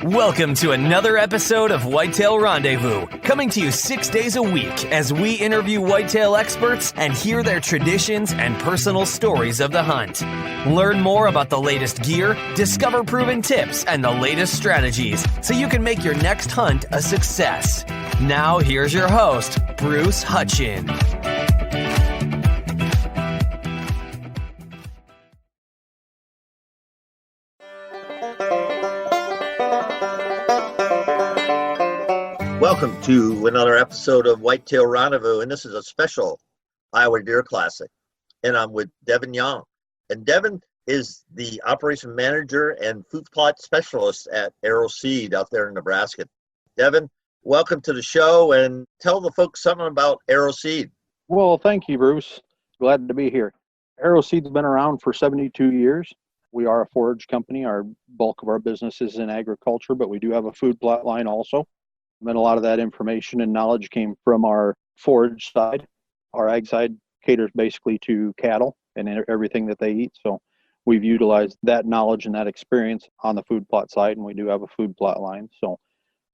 Welcome to another episode of Whitetail Rendezvous, coming to you 6 days a week as we interview whitetail experts and hear their traditions and personal stories of the hunt. Learn more about the latest gear, discover proven tips, and the latest strategies so you can make your next hunt a success. Now, here's your host, Bruce Hutchin. Welcome to another episode of Whitetail Rendezvous, and this is a special Iowa Deer Classic. And I'm with Devon Johnk. And Devon is the operation manager and food plot specialist at Arrow Seed out there in Nebraska. Devon, welcome to the show, and tell the folks something about Arrow Seed. Well, thank you, Bruce. Glad to be here. Arrow Seed's been around for 72 years. We are a forage company. Our bulk of our business is in agriculture, but we do have a food plot line also. And a lot of that information and knowledge came from our forage side. Our ag side caters basically to cattle and everything that they eat. So we've utilized that knowledge and that experience on the food plot side, and we do have a food plot line. So,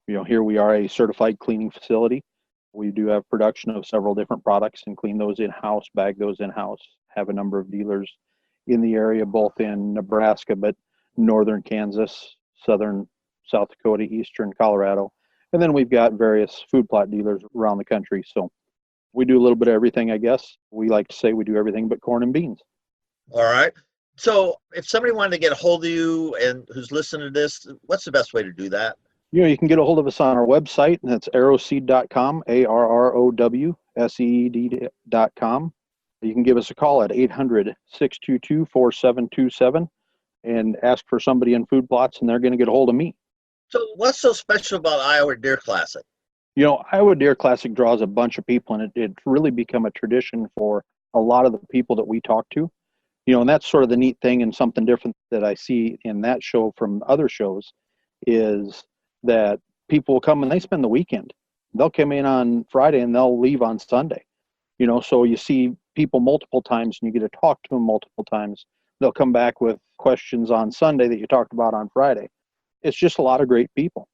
here we are a certified cleaning facility. We do have production of several different products and clean those in-house, bag those in-house, have a number of dealers in the area, both in Nebraska, but northern Kansas, southern South Dakota, eastern Colorado. And then we've got various food plot dealers around the country. So we do a little bit of everything, I guess. We like to say we do everything but corn and beans. All right. So if somebody wanted to get a hold of you and who's listening to this, what's the best way to do that? You can get a hold of us on our website, and that's arrowseed.com, ARROWSEED.com. You can give us a call at 800-622-4727 and ask for somebody in food plots, and they're going to get a hold of me. So what's so special about Iowa Deer Classic? Iowa Deer Classic draws a bunch of people, and it's really become a tradition for a lot of the people that we talk to. And that's sort of the neat thing, and something different that I see in that show from other shows is that people will come and they spend the weekend. They'll come in on Friday and they'll leave on Sunday. So you see people multiple times and you get to talk to them multiple times. They'll come back with questions on Sunday that you talked about on Friday. It's just a lot of great people.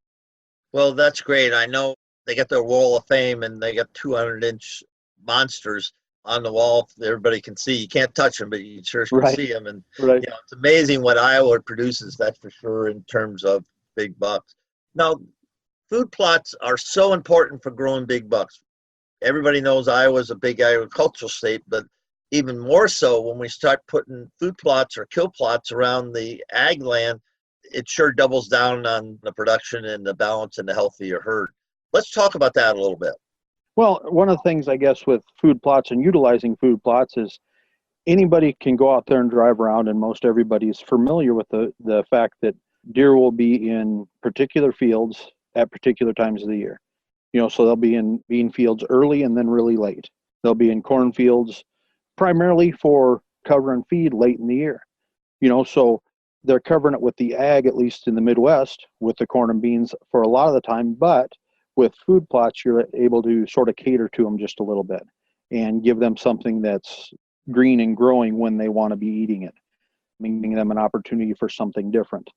Well, that's great. I know they got their wall of fame and they got 200-inch monsters on the wall that everybody can see. You can't touch them, but you sure can see them. And it's amazing what Iowa produces, that's for sure, in terms of big bucks. Now, food plots are so important for growing big bucks. Everybody knows Iowa's a big agricultural state, but even more so when we start putting food plots or kill plots around the ag land, it sure doubles down on the production and the balance and the health of your herd. Let's talk about that a little bit. Well, one of the things, I guess, with food plots and utilizing food plots is anybody can go out there and drive around, and most everybody is familiar with the fact that deer will be in particular fields at particular times of the year. So they'll be in bean fields early and then really late. They'll be in corn fields primarily for cover and feed late in the year. So they're covering it with the ag, at least in the Midwest, with the corn and beans for a lot of the time. But with food plots, you're able to sort of cater to them just a little bit and give them something that's green and growing when they want to be eating it, giving them an opportunity for something different.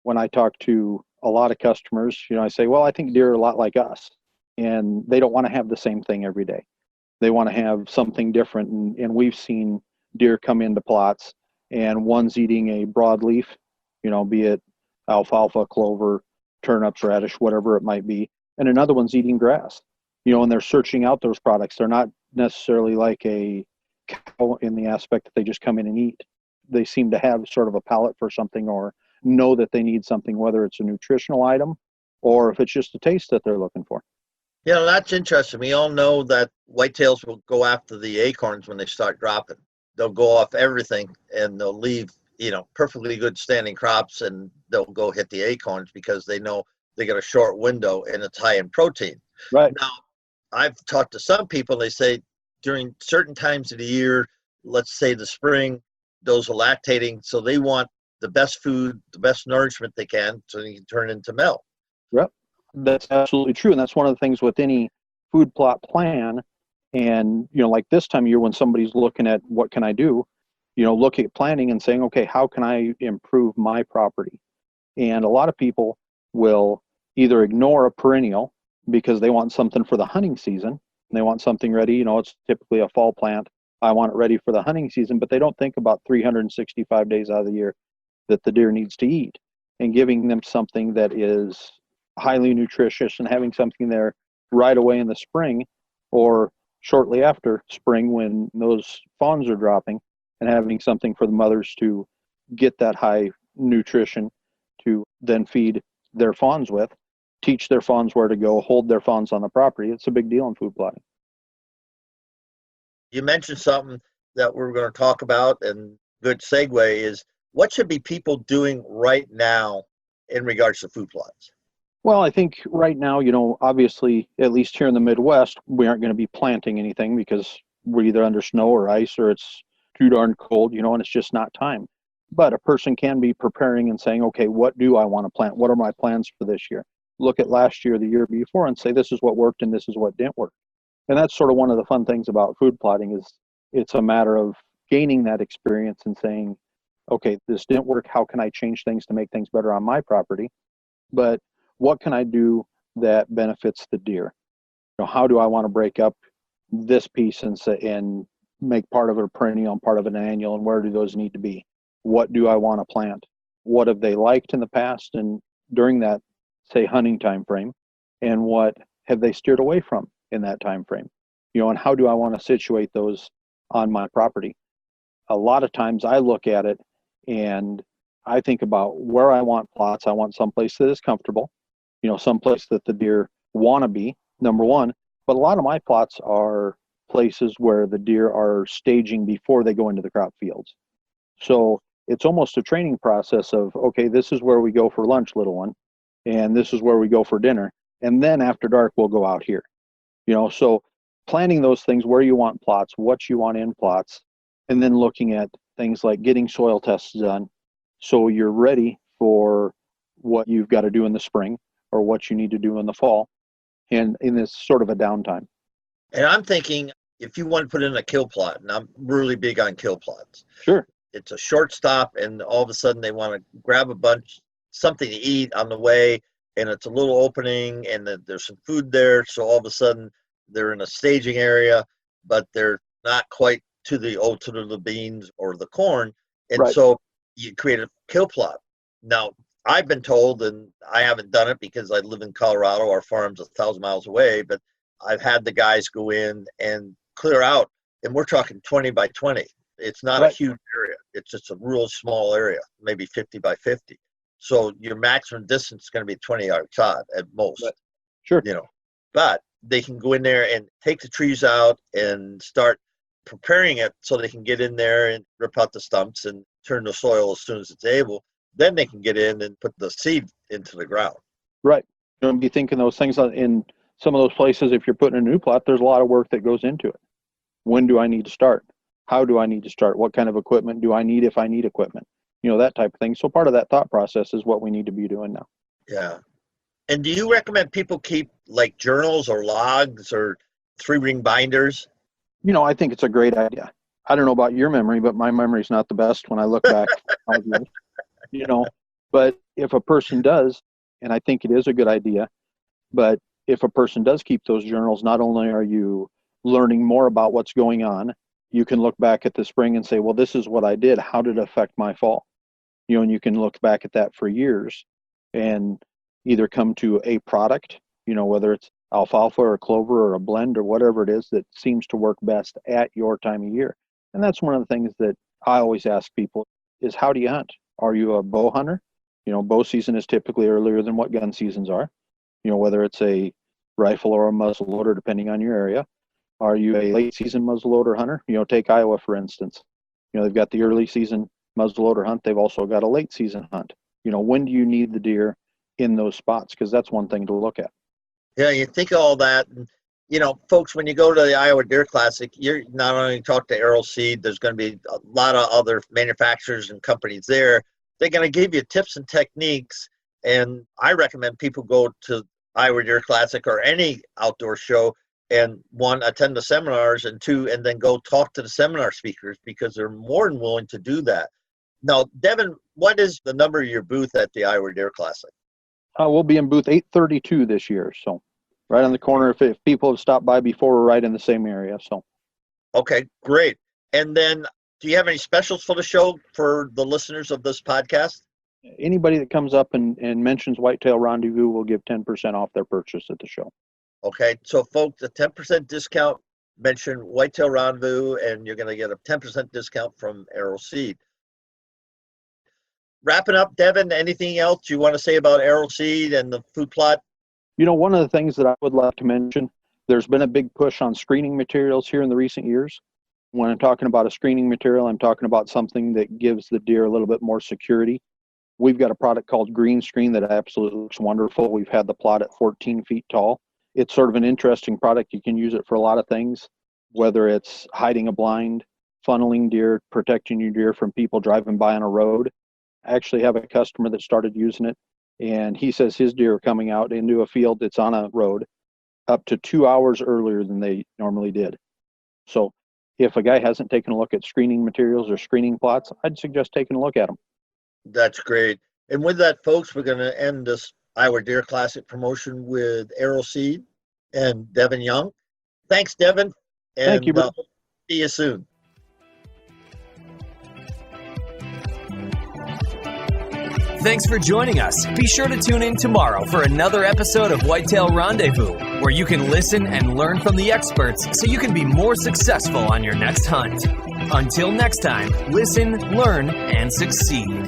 When I talk to a lot of customers, I say, well, I think deer are a lot like us, and they don't want to have the same thing every day. They want to have something different. And we've seen deer come into plots, and one's eating a broadleaf, be it alfalfa, clover, turnips, radish, whatever it might be, and another one's eating grass, and they're searching out those products. They're not necessarily like a cow in the aspect that they just come in and eat. They seem to have sort of a palate for something, or know that they need something, whether it's a nutritional item or if it's just a taste that they're looking for. That's interesting. We all know that whitetails will go after the acorns when they start dropping. They'll go off everything and they'll leave, perfectly good standing crops, and they'll go hit the acorns because they know they got a short window and it's high in protein. Right. Now, I've talked to some people, they say during certain times of the year, let's say the spring, those are lactating, so they want the best food, the best nourishment they can, so they can turn into milk. Yep, that's absolutely true. And that's one of the things with any food plot plan. And, like this time of year when somebody's looking at what can I do, look at planning and saying, okay, how can I improve my property? And a lot of people will either ignore a perennial because they want something for the hunting season. They want something ready. It's typically a fall plant. I want it ready for the hunting season, but they don't think about 365 days out of the year that the deer needs to eat, and giving them something that is highly nutritious and having something there right away in the spring or shortly after spring when those fawns are dropping, and having something for the mothers to get that high nutrition to then feed their fawns with, teach their fawns where to go, hold their fawns on the property. It's a big deal in food plotting. You mentioned something that we're going to talk about, and good segue is, what should be people doing right now in regards to food plots? Well, I think right now, obviously, at least here in the Midwest, we aren't going to be planting anything because we're either under snow or ice, or it's too darn cold, and it's just not time. But a person can be preparing and saying, okay, what do I want to plant? What are my plans for this year? Look at last year, the year before, and say, this is what worked and this is what didn't work. And that's sort of one of the fun things about food plotting, is it's a matter of gaining that experience and saying, okay, this didn't work. How can I change things to make things better on my property? But what can I do that benefits the deer? How do I want to break up this piece and make part of it a perennial and part of it an annual, and where do those need to be? What do I want to plant? What have they liked in the past and during that, say, hunting time frame? And what have they steered away from in that time frame? And how do I want to situate those on my property? A lot of times I look at it and I think about where I want plots. I want someplace that is comfortable, someplace that the deer want to be, number one. But a lot of my plots are places where the deer are staging before they go into the crop fields. So it's almost a training process of, okay, this is where we go for lunch, little one, and this is where we go for dinner. And then after dark, we'll go out here. So planning those things, where you want plots, what you want in plots, and then looking at things like getting soil tests done so you're ready for what you've got to do in the spring or what you need to do in the fall, and in this sort of a downtime. And I'm thinking, if you want to put in a kill plot, and I'm really big on kill plots. Sure. It's a short stop, and all of a sudden they want to grab a bunch, something to eat on the way, and it's a little opening, and there's some food there. So all of a sudden they're in a staging area, but they're not quite to the beans or the corn. And right. So you create a kill plot. Now, I've been told, and I haven't done it because I live in Colorado, our farm's 1,000 miles away, but I've had the guys go in and clear out, and we're talking 20 by 20. It's not right. A huge area. It's just a real small area, maybe 50 by 50. So your maximum distance is going to be 20 yards out at most. Right. Sure. But they can go in there and take the trees out and start preparing it so they can get in there and rip out the stumps and turn the soil as soon as it's able. Then they can get in and put the seed into the ground. Right. Don't be thinking those things in some of those places. If you're putting a new plot, there's a lot of work that goes into it. When do I need to start? How do I need to start? What kind of equipment do I need if I need equipment? That type of thing. So part of that thought process is what we need to be doing now. Yeah. And do you recommend people keep like journals or logs or 3-ring binders? I think it's a great idea. I don't know about your memory, but my memory's not the best when I look back. But if a person does, and I think it is a good idea, but if a person does keep those journals, not only are you learning more about what's going on, you can look back at the spring and say, well, this is what I did. How did it affect my fall? And you can look back at that for years and either come to a product, whether it's alfalfa or clover or a blend or whatever it is that seems to work best at your time of year. And that's one of the things that I always ask people is, how do you hunt? Are you a bow hunter? Bow season is typically earlier than what gun seasons are, whether it's a rifle or a muzzleloader, depending on your area. Are you a late season muzzleloader hunter? Take Iowa, for instance. They've got the early season muzzleloader hunt. They've also got a late season hunt. When do you need the deer in those spots? Because that's one thing to look at. Yeah, you think of all that. And, folks, when you go to the Iowa Deer Classic, you're not only talk to Arrow Seed, there's going to be a lot of other manufacturers and companies there. They're going to give you tips and techniques. And I recommend people go to Iowa Deer Classic or any outdoor show and, 1, attend the seminars, and 2, and then go talk to the seminar speakers, because they're more than willing to do that. Now, Devon, what is the number of your booth at the Iowa Deer Classic? We'll be in booth 832 this year, so right on the corner. If people have stopped by before, we're right in the same area. So, okay, great. And then, do you have any specials for the show for the listeners of this podcast? Anybody that comes up and mentions Whitetail Rendezvous will give 10% off their purchase at the show. Okay, so folks, a 10% discount. Mention Whitetail Rendezvous, and you're going to get a 10% discount from Arrow Seed. Wrapping up, Devon, anything else you want to say about Arrow Seed and the food plot? One of the things that I would like to mention, there's been a big push on screening materials here in the recent years. When I'm talking about a screening material, I'm talking about something that gives the deer a little bit more security. We've got a product called Green Screen that absolutely looks wonderful. We've had the plot at 14 feet tall. It's sort of an interesting product. You can use it for a lot of things, whether it's hiding a blind, funneling deer, protecting your deer from people driving by on a road. I actually have a customer that started using it, and he says his deer are coming out into a field that's on a road up to 2 hours earlier than they normally did. So if a guy hasn't taken a look at screening materials or screening plots, I'd suggest taking a look at them. That's great. And with that, folks, we're going to end this Iowa Deer Classic promotion with Arrow Seed and Devon Johnk. Thanks, Devon. And thank you, bro. See you soon. Thanks for joining us. Be sure to tune in tomorrow for another episode of Whitetail Rendezvous, where you can listen and learn from the experts so you can be more successful on your next hunt. Until next time, listen, learn, and succeed.